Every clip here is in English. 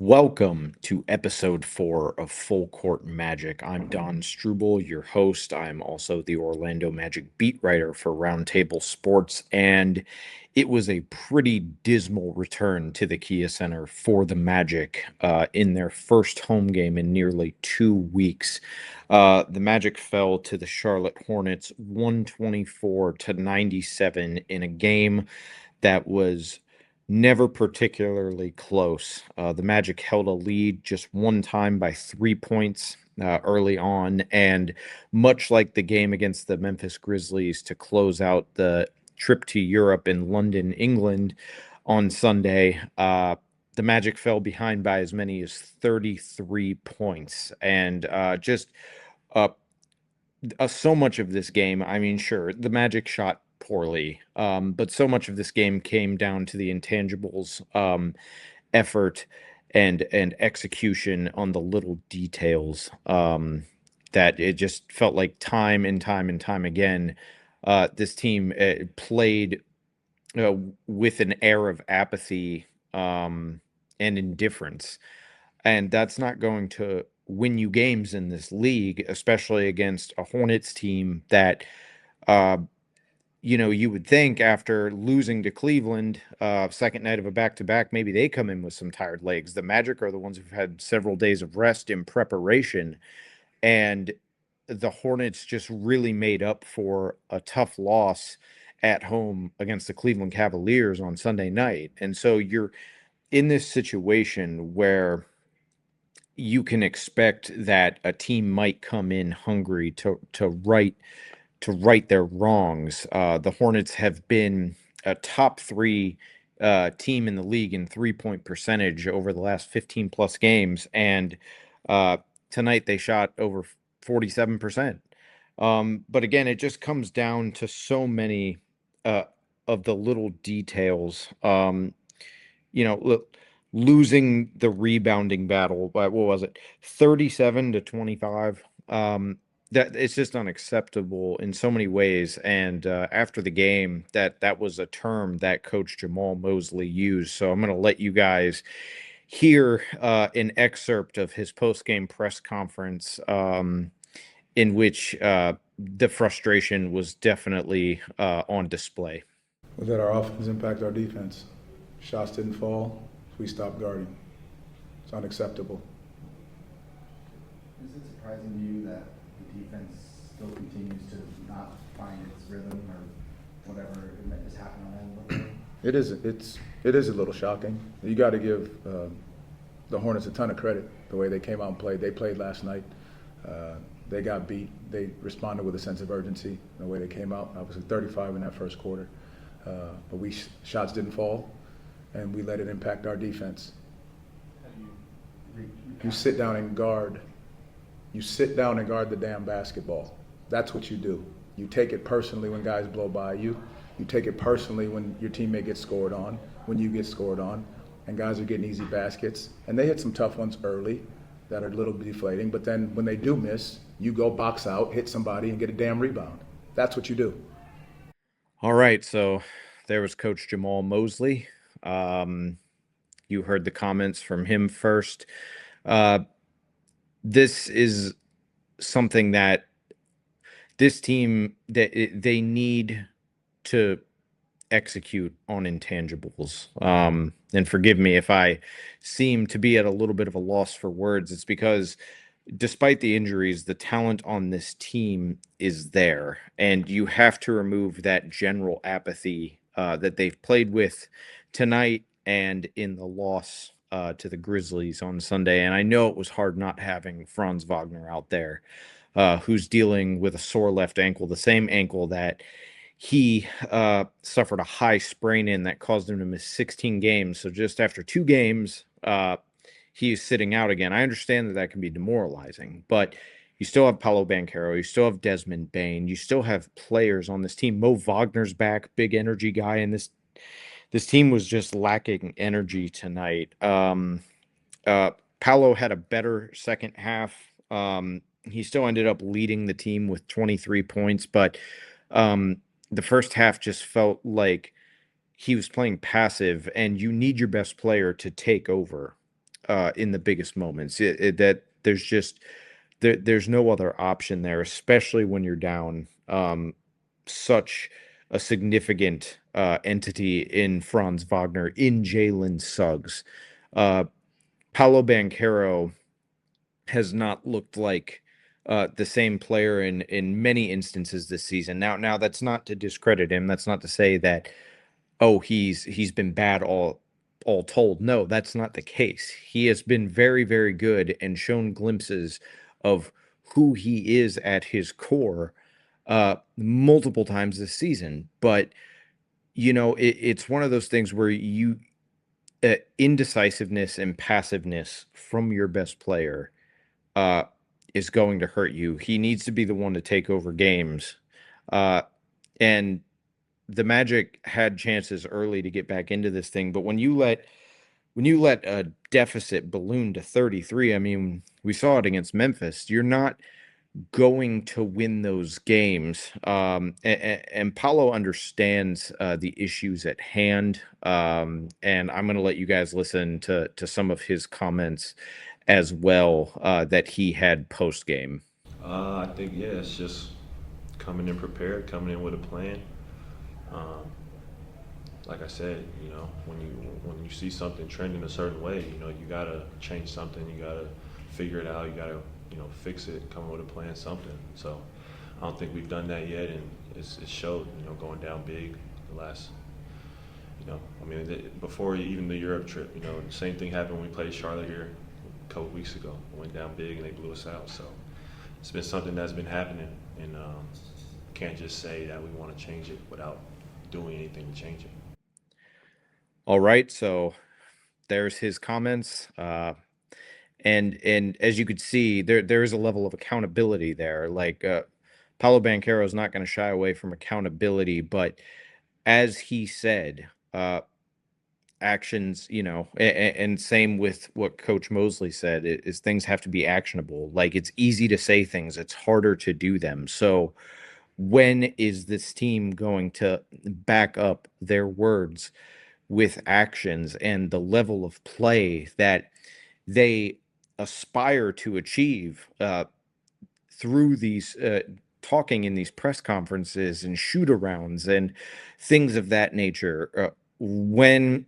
Welcome to episode 4 of Full Court Magic. I'm Don Strouble, your host. I'm also the Orlando Magic beat writer for Roundtable Sports, and it was a pretty dismal return to the Kia Center for the Magic in their first home game in nearly 2 weeks. The Magic fell to the Charlotte Hornets 124 to 97 in a game that was never particularly close. The Magic held a lead just one time by 3 points early on, and much like the game against the Memphis Grizzlies to close out the trip to Europe in London, England on Sunday, the Magic fell behind by as many as 33 points. And just uh, so much of this game, I mean, sure, the Magic shot poorly, but so much of this game came down to the intangibles, effort and execution on the little details, that it just felt like time and time and time again, this team played uh, with an air of apathy, and indifference. And that's not going to win you games in this league, especially against a Hornets team that, uh, you would think after losing to Cleveland, second night of a back-to-back, maybe they come in with some tired legs. The Magic are the ones who've had several days of rest in preparation, and the Hornets just really made up for a tough loss at home against the Cleveland Cavaliers on Sunday night. And so you're in this situation where you can expect that a team might come in hungry to right their wrongs. The Hornets have been a top three team in the league in 3-point percentage over the last 15 plus games, and uh, tonight they shot over 47%. But again, it just comes down to so many uh, of the little details. Look, losing the rebounding battle by what was it, 37 to 25. That it's just unacceptable in so many ways. And after the game, that was a term that Coach Jamahl Mosley used. So I'm going to let you guys hear an excerpt of his post-game press conference, in which the frustration was definitely on display. We let our offense impact our defense. Shots didn't fall. We stopped guarding. It's unacceptable. Is it surprising to you that the defense still continues to not find its rhythm or whatever is happening on that end? It is a little shocking. You got to give the Hornets a ton of credit the way they came out and played. They played last night. They got beat. They responded with a sense of urgency the way they came out. Obviously 35 in that first quarter, but shots didn't fall, and we let it impact our defense. You sit down and guard. You sit down and guard the damn basketball. That's what you do. You take it personally when guys blow by you. You take it personally when your teammate gets scored on, when you get scored on, and guys are getting easy baskets. And they hit some tough ones early that are a little deflating, but then when they do miss, you go box out, hit somebody, and get a damn rebound. That's what you do. All right, so there was Coach Jamahl Mosley. You heard the comments from him first. Uh, this is something that this team they need to execute on intangibles. And forgive me if I seem to be at a little bit of a loss for words. It's because despite the injuries, the talent on this team is there, and you have to remove that general apathy that they've played with tonight and in the loss to the Grizzlies on Sunday. And I know it was hard not having Franz Wagner out there, who's dealing with a sore left ankle, the same ankle that he suffered a high sprain in that caused him to miss 16 games. So just after 2 games, he's sitting out again. I understand that that can be demoralizing, but you still have Paolo Banchero, you still have Desmond Bain, you still have players on this team. Mo Wagner's back, big energy guy, and this team was just lacking energy tonight. Uh, Paolo had a better second half. He still ended up leading the team with 23 points, but the first half just felt like he was playing passive, and you need your best player to take over. in the biggest moments. That there's just there's no other option there, especially when you're down such a significant entity in Franz Wagner, in Jalen Suggs. Uh, Paolo Banchero has not looked like the same player in many instances this season. Now that's not to discredit him. That's not to say that he's been bad all told. No, that's not the case. He has been very, very good and shown glimpses of who he is at his core multiple times this season. But it's one of those things where indecisiveness and passiveness from your best player uh, is going to hurt you. He needs to be the one to take over games. Uh, and the Magic had chances early to get back into this thing, but when you let a deficit balloon to 33, I mean, we saw it against Memphis. You're not going to win those games. And Paolo understands the issues at hand. And I'm going to let you guys listen to some of his comments as well that he had post game. I think yeah, it's just coming in prepared, coming in with a plan. Um, like I said, when you see something trending a certain way, you gotta change something, you gotta figure it out, you gotta fix it, come up with a plan, something. So I don't think we've done that yet, and it showed. Going down big the last. I mean, before even the Europe trip, the same thing happened when we played Charlotte here a couple weeks ago. We went down big and they blew us out. So it's been something that's been happening, and can't just say that we want to change it without doing anything to change it. All right, so there's his comments. And as you could see, there is a level of accountability there. Like Paolo Banchero is not going to shy away from accountability, but as he said, actions, and same with what Coach Mosley said, is things have to be actionable. Like it's easy to say things, it's harder to do them. So when is this team going to back up their words with actions and the level of play that they aspire to achieve through these talking in these press conferences and shoot arounds and things of that nature? When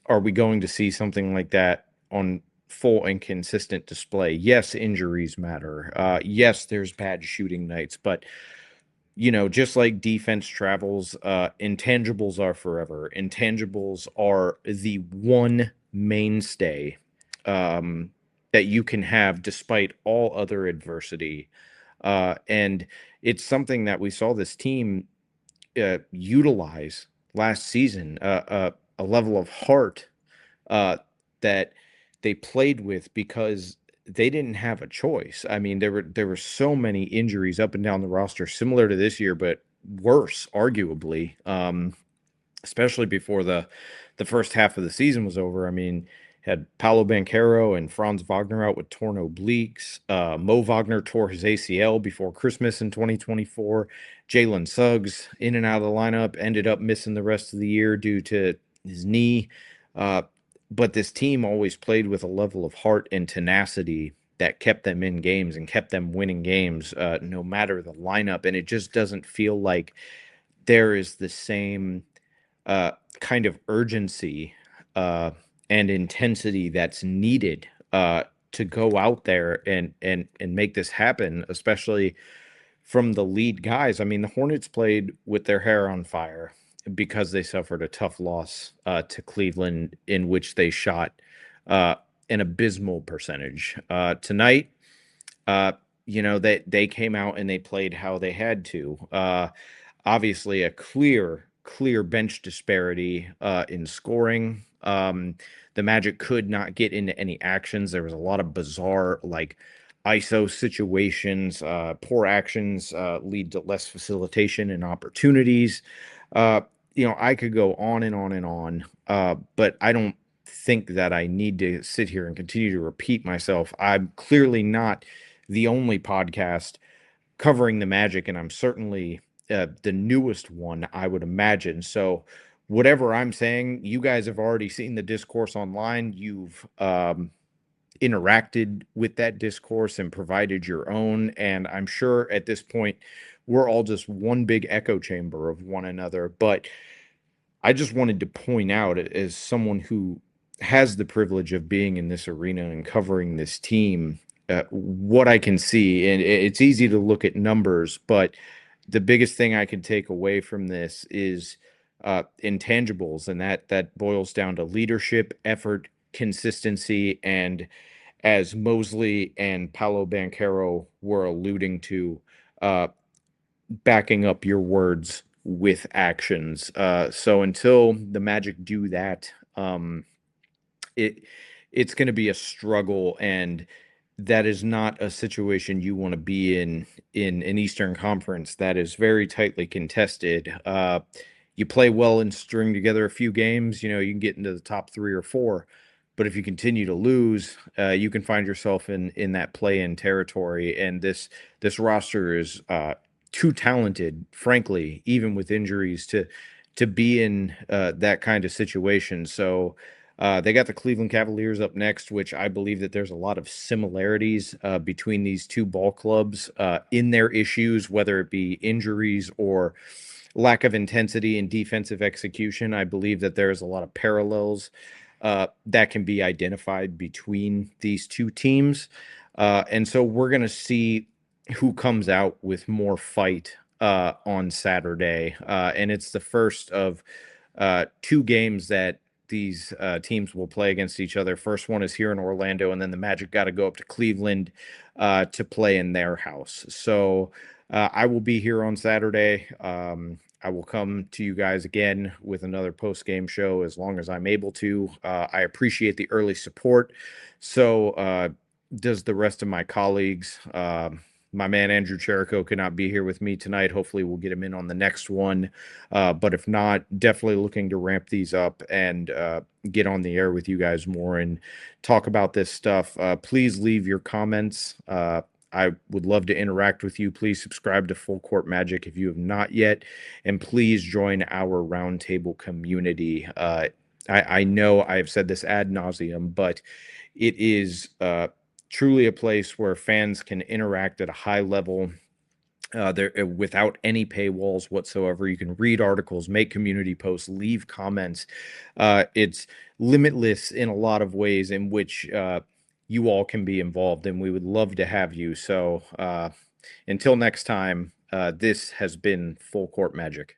are we going to see something like that on full and consistent display? Yes, injuries matter. Yes, there's bad shooting nights, but just like defense travels, intangibles are forever. Intangibles are the one mainstay that you can have despite all other adversity. And it's something that we saw this team utilize last season, a level of heart that they played with because they didn't have a choice. I mean, there were so many injuries up and down the roster, similar to this year, but worse, arguably. Especially before the first half of the season was over. I mean, had Paolo Banchero and Franz Wagner out with torn obliques. Mo Wagner tore his ACL before Christmas in 2024. Jalen Suggs in and out of the lineup, ended up missing the rest of the year due to his knee. Uh, but this team always played with a level of heart and tenacity that kept them in games and kept them winning games, no matter the lineup. And it just doesn't feel like there is the same uh, kind of urgency uh, and intensity that's needed to go out there and make this happen, especially from the lead guys. I mean, the Hornets played with their hair on fire because they suffered a tough loss to Cleveland, in which they shot uh, an abysmal percentage. Tonight, they came out and they played how they had to. Obviously, a clear bench disparity in scoring. The Magic could not get into any actions. There was a lot of bizarre, like, ISO situations. Poor actions lead to less facilitation and opportunities. I could go on and on and on, but I don't think that I need to sit here and continue to repeat myself. I'm clearly not the only podcast covering the Magic, and I'm certainly the newest one, I would imagine. So, whatever I'm saying, you guys have already seen the discourse online. You've interacted with that discourse and provided your own. And I'm sure at this point, we're all just one big echo chamber of one another. But I just wanted to point out, as someone who has the privilege of being in this arena and covering this team, what I can see. And it's easy to look at numbers, but the biggest thing I can take away from this is intangibles, and that boils down to leadership, effort, consistency, and as Mosley and Paolo Banchero were alluding to, uh, backing up your words with actions. So until the Magic do that, it it's going to be a struggle, and that is not a situation you want to be in an Eastern Conference that is very tightly contested. You play well and string together a few games, you can get into the top 3 or 4. But if you continue to lose, you can find yourself in that play-in territory. And this roster is too talented, frankly, even with injuries, to be in that kind of situation. So they got the Cleveland Cavaliers up next, which I believe that there's a lot of similarities between these two ball clubs in their issues, whether it be injuries or lack of intensity and defensive execution. I believe that there's a lot of parallels that can be identified between these two teams. And so we're going to see who comes out with more fight on Saturday. And it's the first of 2 games that these teams will play against each other. First one is here in Orlando, and then the Magic got to go up to Cleveland to play in their house. So I will be here on Saturday. I will come to you guys again with another post-game show as long as I'm able to. I appreciate the early support. So does the rest of my colleagues. My man Andrew Cherico could not be here with me tonight. Hopefully we'll get him in on the next one. But if not, definitely looking to ramp these up and get on the air with you guys more and talk about this stuff. Please leave your comments. I would love to interact with you. Please subscribe to Full Court Magic if you have not yet, and please join our roundtable community. I know I have said this ad nauseum, but it is truly a place where fans can interact at a high level. There without any paywalls whatsoever. You can read articles, make community posts, leave comments. It's limitless in a lot of ways in which you all can be involved, and we would love to have you. So until next time, this has been Full Court Magic.